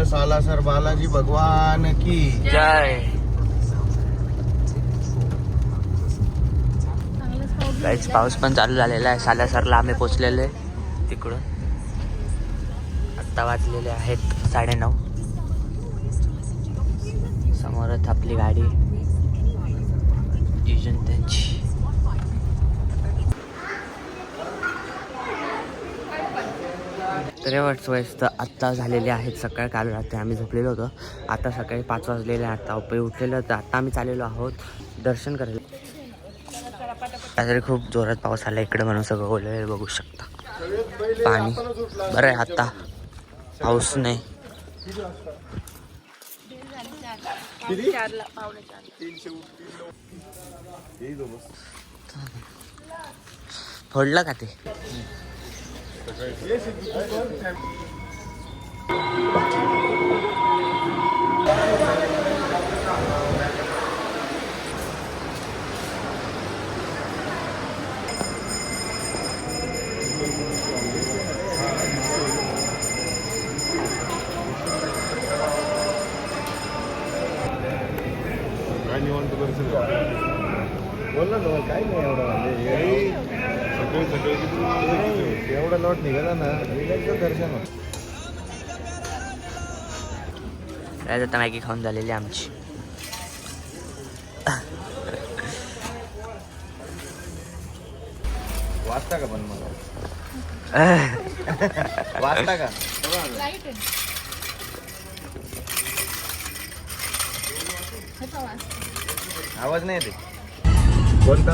सालासर बालाजी भगवान की जय. गाईच पाऊस पण चालू झालेला आहे. सालासरला आम्ही पोचलेलो आहे तिकडून. आत्ता वाजलेले आहेत 9:30. समोरच आपली गाडी त्यांची. तर वयस्त आत्ता झालेले आहेत. सकाळी काल रात्री आम्ही झोपलेलो होतो. आता सकाळी 5 वाजलेले आहेत. आता उपयोग उठलेलं होतं. आता आम्ही चाललेलो आहोत दर्शन करायला. काहीतरी खूप जोरात पाऊस आला इकडे म्हणून सगळं ओलं बघू शकता. पाणी बरं आहे आता पाऊस नाही. फोडलं का ते? बोल ना तुम्हाला काय नाही एवढं म्हणजे एवढं लॉट निघाला ना निघायचं दर्शन होतं. आता मॅगी खाऊन झालेली आमची. वाचता का पण मला वाचता का? आवाज नाही येते. कोणता?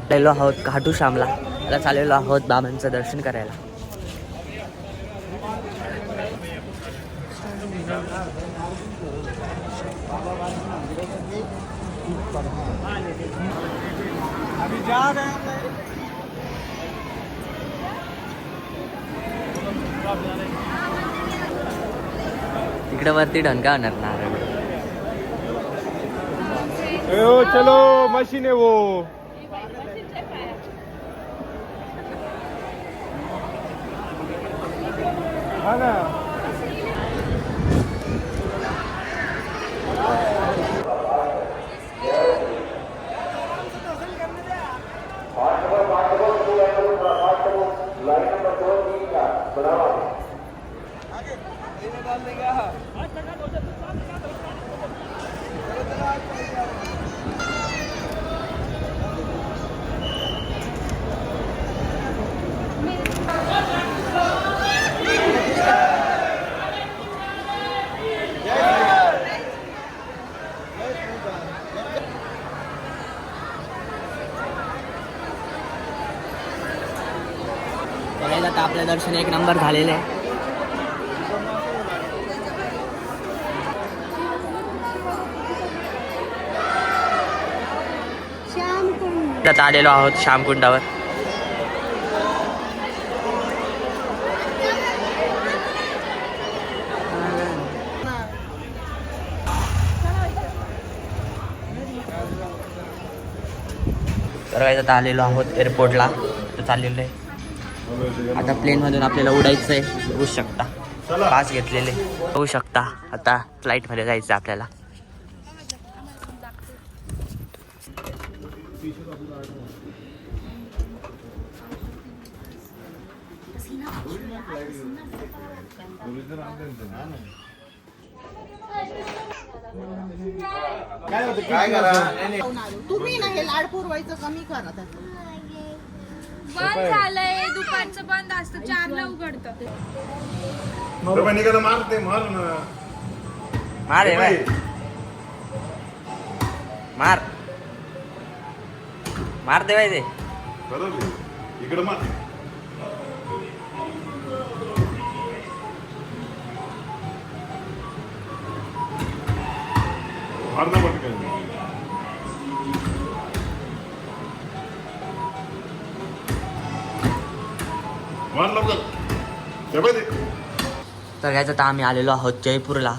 चाललेलो आहोत खाटू श्यामला. त्याला चाललेलो आहोत बाबांचं दर्शन करायला. तिकडे वरती ढंका होणार ना. चलो मशीन आहे वो. हा ना. आता आपलं दर्शन 1 नंबर झालेलं आहे. आता आलेलो आहोत श्यामकुंडावर. तर आता आलेलो आहोत एअरपोर्टला. तर चाललेलो आहे आता प्लेनमधून आपल्याला उडायचं आहे. बघू शकता पास घेतलेले बघू शकता. आता फ्लाईटमध्ये जायचं आपल्याला. काय करा तुम्ही ना हे लाड पुरवायचं कमी करा. बंद झालंय. दुपारचं बंद असतं 4ला उघडतं. मारते मार ना. मार मार मार देवाय ते इकडे मार. तर याचं आता आम्ही आलेलो आहोत जयपूरला.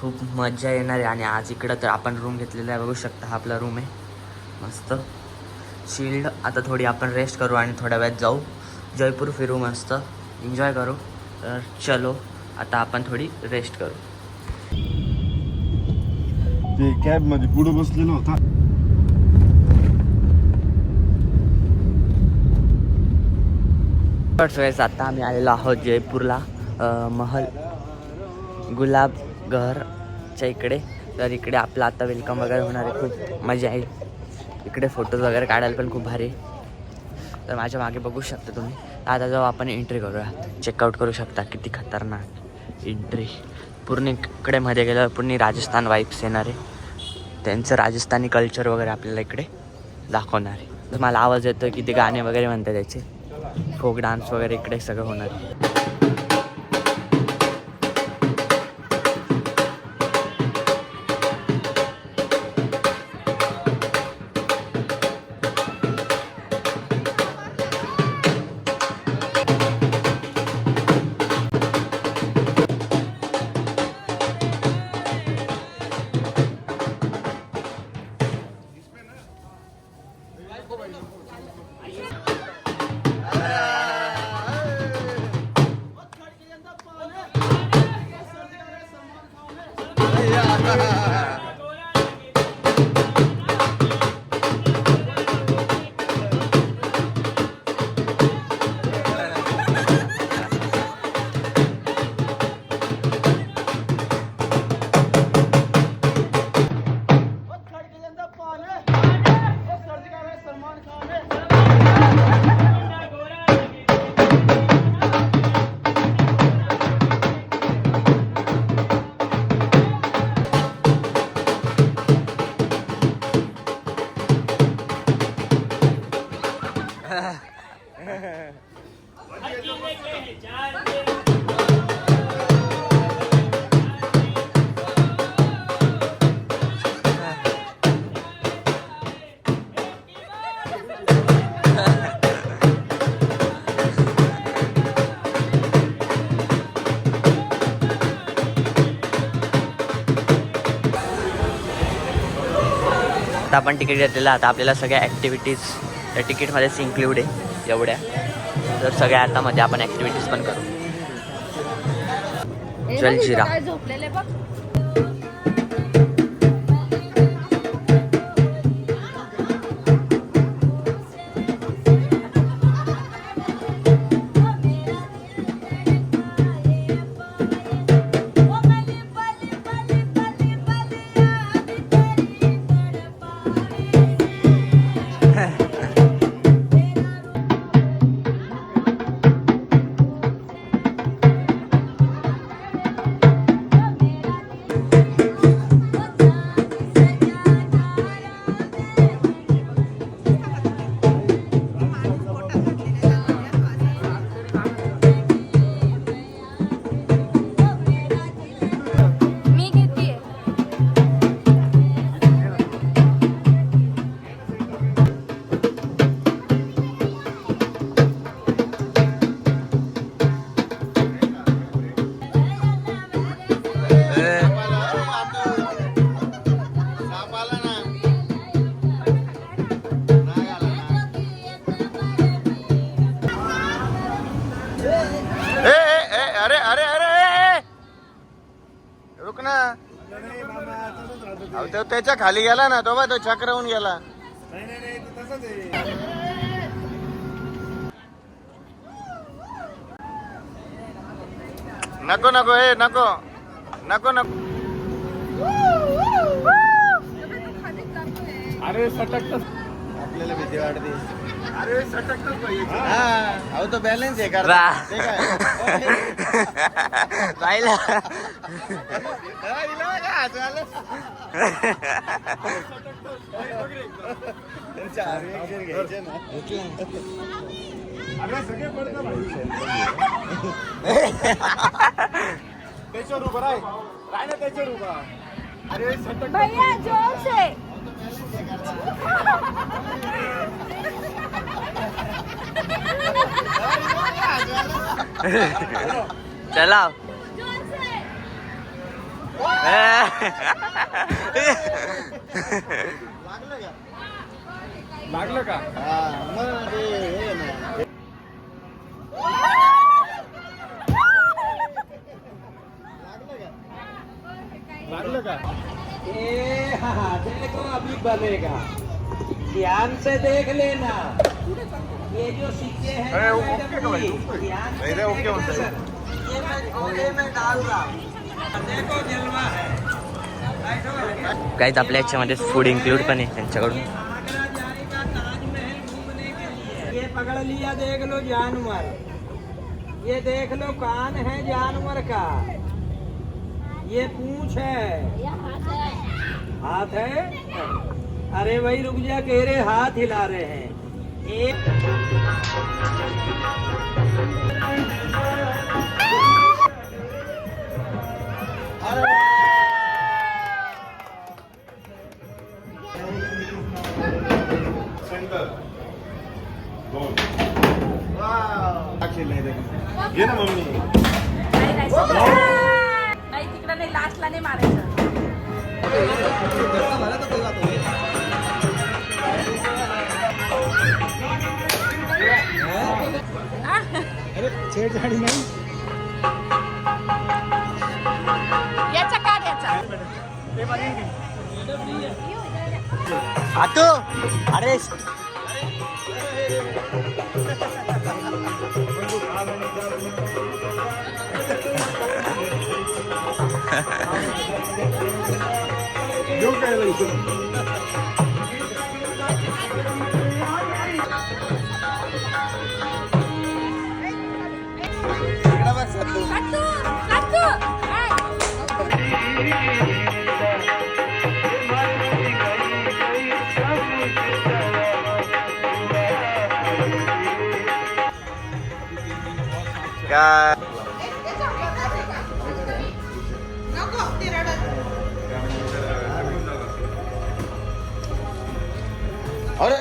खूप मजा येणार आहे. आणि आज इकडं तर आपण रूम घेतलेला आहे, बघू शकता हा आपला रूम आहे मस्त शील्ड. आता थोडी आपण रेस्ट करू आणि थोड्या वेळात जाऊ जयपूर, फिरू मस्त एन्जॉय करू. तर चलो आता आपण थोडी रेस्ट करू. ते कॅब मध्ये पुढे बसलेला होता. आता आम्ही आलेलो आहोत जयपूरला महल गुलाब घरच्या इकडे. तर इकडे आपलं आता वेलकम वगैरे होणार आहे. खूप मजा आहे इकडे. फोटोज वगैरे काढायला पण खूप भारी. तर माझ्या मागे बघू शकता तुम्ही. आता जेव्हा आपण एंट्री करूया, चेकआउट करू शकता किती खतरनाक एंट्री. पूर्ण इकडे मध्ये गेल्यावर पूर्ण राजस्थान वाईब्स येणार आहे. त्यांचं राजस्थानी कल्चर वगैरे आपल्याला इकडे दाखवणार आहे. तर मला आवाज येतो की ते गाणे वगैरे म्हणतात त्याचे. फोक डान्स वगैरे इकडे सगळं होणार आहे. आता आपण तिकीट घेतलेलं. आता आपल्याला सगळ्या ॲक्टिव्हिटीज त्या तिकीटमध्येच इन्क्लूड आहे एवढ्या. तर सगळ्या आता मध्ये आपण ॲक्टिव्हिटीज पण करू. जलजिरा झोपलेले बघ. अरे अरे अरे रुक ना. तो त्याच्या खाली गेला ना तो. बा तो चक्र होऊन गेला. नको नको हे नको नको नको. अरे सटक आपल्याला भीती वाटते. अरे सटकतच पाहिजे. हा अहो तो बॅलन्स आहे का राहिला. त्याच्यावर उभं राह ना त्याच्यावर उभा. अरे सटक भैया जोर से. चला लागलं का? हा मग ते हे ना. लागलं का? देखो अभी बनेगा, ध्यान से देख लेना। ये जो सिक्के हैं अरे, वो मैडम ओके का भाई, जी, ओके। ध्यान से नहीं, नहीं, ओके देखना होता है। सर। ये मैं झोले में डाल रहा हूँ। देखो जलवा है। काहीच आपल्या याच्यामध्ये फूड इन्क्लूड पण आहे त्यांच्याकडून. आगरा जाएगा ताजमहल घूमने के लिए। ये पकड़ लिया, देख लो जानवर। ये देख लो कान है जानवर का। ये पूंछ है, हाथ है। अरे भाई रुक जा, कह रहे हाथ हिला रहे हैं। एक सेंटर दोन. अक्षय नाही देखील. घे ना मम्मी. नाही तिकडं नाही, लास्टला नाही मारायचं. छेडछाडी नाही. याचा काढ याचा. आतो अरे घेऊ काय लवकर. काटू काटू. काय नको ते रडत. अरे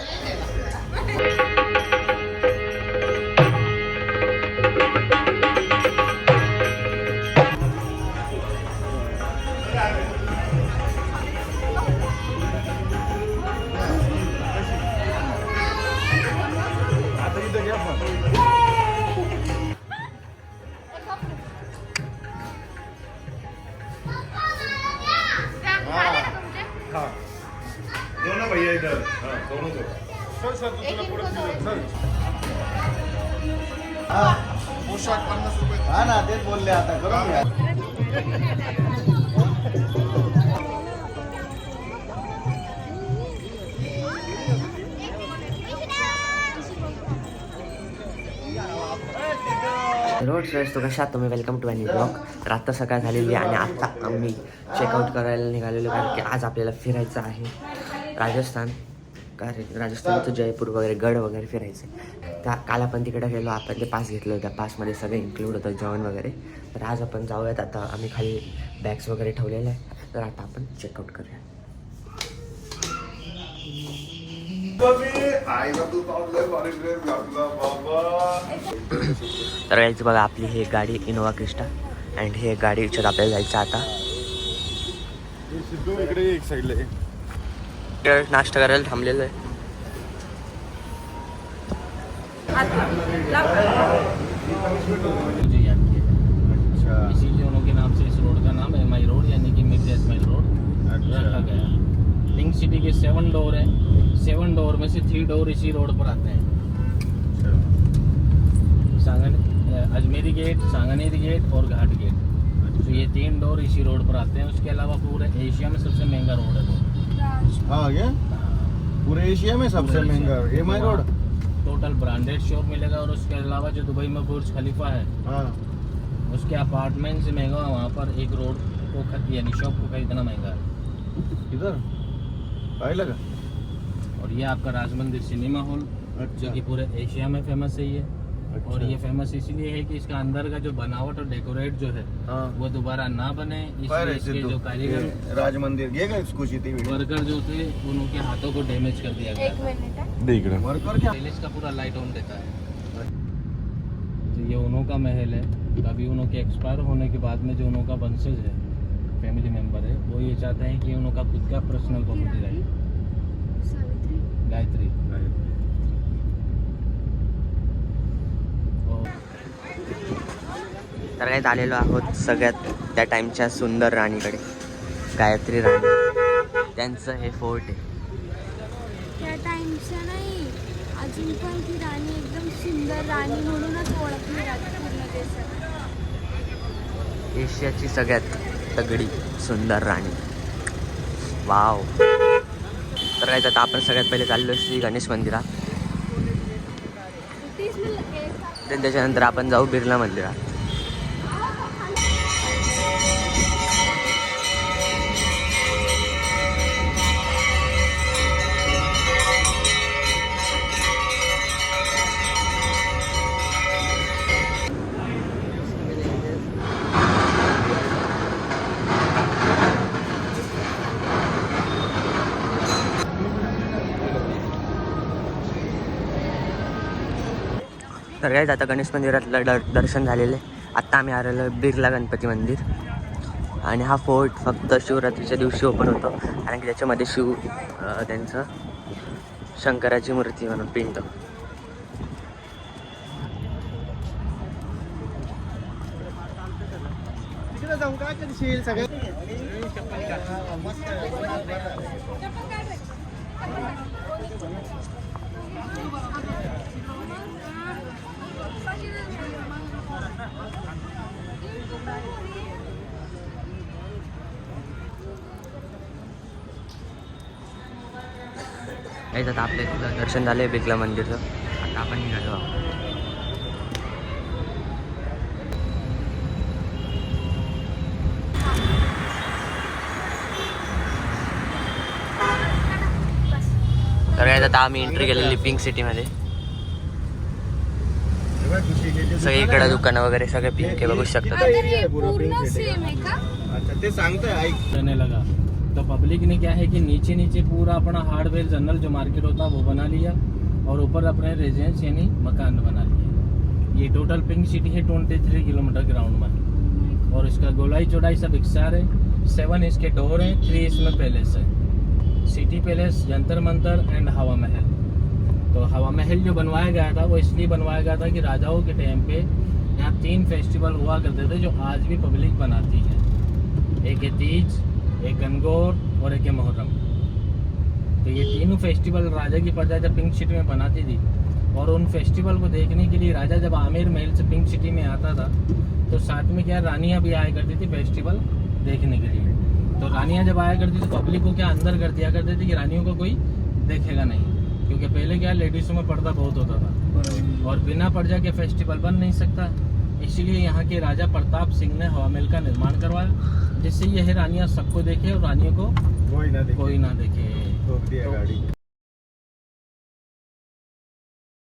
आता इथं घ्या पण. हाँ दोनों भैया इधर. हाँ दोनों दो. सर सर तू तुला पुढे सर. हाँ पोशाख 50 रुपये. हा ना तेच बोलले आता करून घ्या. रोड फ्रेंड्स, तो कशा आहात तुम्ही? Welcome to new blog. तर आत्ता सकाळ झालेली आहे आणि आत्ता आम्ही चेकआउट करायला निघालेलो, कारण की आज आपल्याला फिरायचं आहे राजस्थान. राजस्थानचं जयपूर वगैरे गड वगैरे फिरायचे. त्या काल आपण तिकडे गेलो, आपण ते पास घेतलं होतं. पासमध्ये सगळं इन्क्लूड होतं, जेवण वगैरे. तर आज आपण जाऊयात. आता आम्ही खाली बॅग्स वगैरे ठेवलेले आहे, तर आता आपण चेकआउट करूया. तर यायचं बघा, आपली ही गाडी इनोवा क्रिस्टा अँड ही गाडी इच्छित आपल्याला जायचं आता. सिद्धू इकडे एक साईडला आहे. तर नाश्ता करायला थांबलेलं आहे. इसी दोनों के नाम से इस रोड का नाम MI रोड, यानी कि मिर्जा इस्माइल रोड रखा गया। पिंक सिटी के 7 डोर हैं, 7 डोर में से 3 डोर इसी रोड पर आते हैं। अजमेरी गेट, सांगनेरी गेट और घाट गेट, तो ये 3 डोर इसी रोड पर आते हैं। उसके अलावा पूरे एशिया में सबसे महंगा रोड है वो। हाँ क्या पूरे एशिया में सबसे महंगा MI road. Total branded shop मिलेगा, और उसके अलावा जो दुबई में बुर्ज खलीफा है, हाँ उसके अपार्टमेंट से महंगा वहाँ पर एक रोड को यानी शॉप को खरीदना महंगा है। इधर आई लगा. और ये आपका राज मंदिर सिनेमा हॉल, जो कि पूरे एशिया में फेमस है ये। और ये फेमस इसलिए है कि इसका अंदर का जो बनावट और डेकोरेट जो है हाँ वो दोबारा ना बने, इसलिए इसके जो कारीगर राज मंदिर घे का खुशी थी वर्कर जो थे उनके हाथों को डैमेज कर दिया गया। एक मिनिट आहे. देख रहे वर्कर क्या पहले इसका पूरा लाइट ऑन देता है। तो ये उन्हों का महल है। अभी उन्हों के एक्सपायर होने के बाद में जो उन्हों का वंशज है, फैमिली मेंबर है, वो ये चाहते हैं कि उन्हों का खुद का पर्सनल प्रॉपर्टी रहे। गायत्री। तर काही आलेलो आहोत सगळ्यात त्या टाईमच्या सुंदर राणीकडे, गायत्री राणी. त्यांचं हे फोर्ट आहे. त्या टाइमच्या नाही, अजून पण ती राणी एकदम सुंदर राणी म्हणूनच ओळखली जाते पूर्ण देशात. एशियाची सगळ्यात तगडी सुंदर राणी. वाव. तर काय आता आपण सगळ्यात पहिले चाललो श्री गणेश मंदिरात. त्याच्यानंतर आपण जाऊ बिर्ला मंदिरात. तर काय आता गणेश मंदिरातलं दर्शन झालेलं आहे. आत्ता आम्ही आलेलो बिर्ला गणपती मंदिर. आणि हा फोर्ट फक्त शिवरात्रीच्या दिवशी ओपन होतो, कारण की त्याच्यामध्ये त्यांचं शंकराची मूर्ती म्हणून पिंड. तिकडे जाऊन काय करशील सगळं. नाही आता आपलं दर्शन झालं आहे बिर्ला मंदिरचं. आता आपण निघालो आहोत. तर काय आता आम्ही एंट्री केलेली पिंक सिटीमध्ये. सगळीकडे दुकानं वगैरे सगळे पिंक आहे, बघू शकता. पूर्ण सेम आहे का? अच्छा ते सांगतोय ऐक. रहने लगा तो पब्लिक ने क्या है कि नीचे नीचे पूरा अपना हार्डवेयर जनरल जो मार्केट होता है वो बना लिया, और ऊपर अपने रेजिडेंस यानी मकान बना लिए. ये टोटल पिंक सिटी है 23 किलोमीटर ग्राउंड में, और इसका गोलाई चौड़ाई सब इकसार है. 7 इसके डोर हैं, 3 इसमें पैलेस है. City palace, Jantar Mantar end हवा महल. तो हवा महल जो बनवाया गया था वो इसलिए बनवाया गया था कि राजाओं के टाइम पे यहाँ 3 फेस्टिवल हुआ करते थे जो आज भी पब्लिक बनाती है. एक है तीज, एक गणगौर और एक है मुहर्रम. तो ये तीनों फेस्टिवल राजा की प्रजा जब पिंक सिटी में बनाती थी, और उन फेस्टिवल को देखने के लिए राजा जब आमेर महल से पिंक सिटी में आता था तो साथ में क्या रानियाँ भी आया करती थी फेस्टिवल देखने के लिए. तो रानियाँ जब आया करती थी तो पब्लिक को क्या अंदर कर दिया करते थे कि रानियों को कोई देखेगा नहीं, क्योंकि पहले क्या लेडीज़ों में पर्दा बहुत होता था और बिना पर्दा के फेस्टिवल बन नहीं सकता. इसीलिए यहाँ के राजा प्रताप सिंह ने हवा महल का निर्माण करवाया, जिससे यह रानियाँ सबको देखे और रानियों को कोई ना देखे. ठोक दिया गाड़ी.